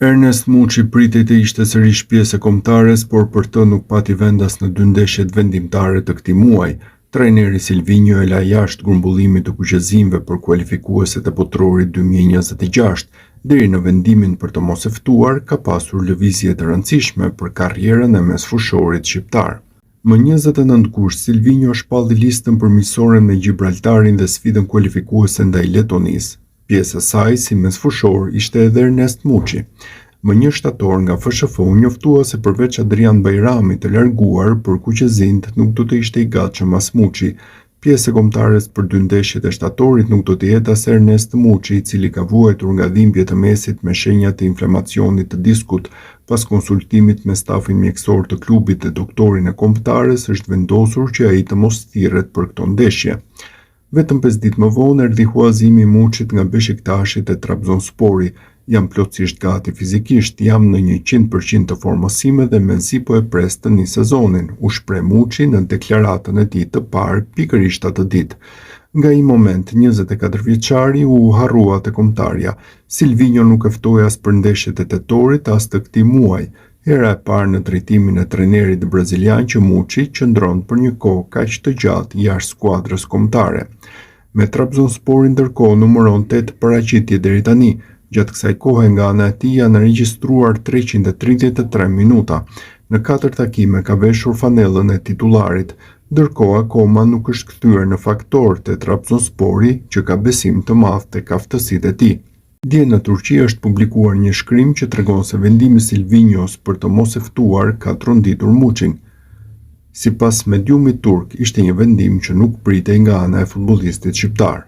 Ernest Muçi pritej të ishte sërish pjesë e kombëtares, por për të nuk pati vend as në dy ndeshjet vendimtare të këtij muaji. Trajneri Silvinho e la jashtë grumbullimit të kuqëzimve për kualifikueset e Botrorit 2026. Deri në vendimin për të mos e ftuar, ka pasur lëvizje të rëndësishme për karrierën e mesfushorit shqiptar. Më 29 gusht, Silvinho shpalli listën përmiqësore me Gibraltarin dhe sfidën kualifikuese ndaj Letonisë. Pjesë e saj si mesfushor ishte edhe Ernest Muçi. Më 1 shtator nga FSHF u njoftua se përveç Adrian Bajramit të larguar për kuqëzinë nuk do të ishte i gatshëm as Muçi. Pjesë e kombëtares për dy ndeshjet e shtatorit nuk do të jetë as Ernest Muçi, i cili ka vuajtur nga dhimbje të mesit me shenja të inflamacionit të diskut. Pas konsultimit me stafin mjekësor të klubit dhe doktorin e kombëtares, është vendosur që ai të mos thirret për këto ndeshje. Vetëm 5 ditë më vonë erdhi huazimi i Muçit nga Beshiktashi te Trabzonspori. Jam plotësisht gati fizikisht, jam në 100% të formosime dhe mezi po e pres të një sezonin, u shpreh Muçi në deklaratën e tij të parë pikërisht atë ditë. Nga ai moment, 24 vjeçari u harrua te kombëtarja. Silvinho nuk e ftoi as për ndeshjet e tetorit as të këtij muaji. Hera e parë në drejtimin e trajnerit brazilian që Muçi qëndron për një kohë kaq të gjatë jashtë skuadrës kombëtare. Me Trabzonspori ndërkohë numëron 8 paraqitje deri tani. Gjatë kësaj kohe nga ana e tij janë regjistruar 333 minuta. Në 4 takime ka veshur fanellën e titularit, ndërkohë akoma nuk është kthyer në faktor te Trabzonspori që ka besim të madh tek aftësitë e tij. Dje në Turqi është publikuar një shkrim që tregon se vendimi Silvinhos për të mos e ftuar ka tronditur Muçin. Sipas mediumit turk, ishte një vendim që nuk pritej nga ana e futbollistit shqiptar.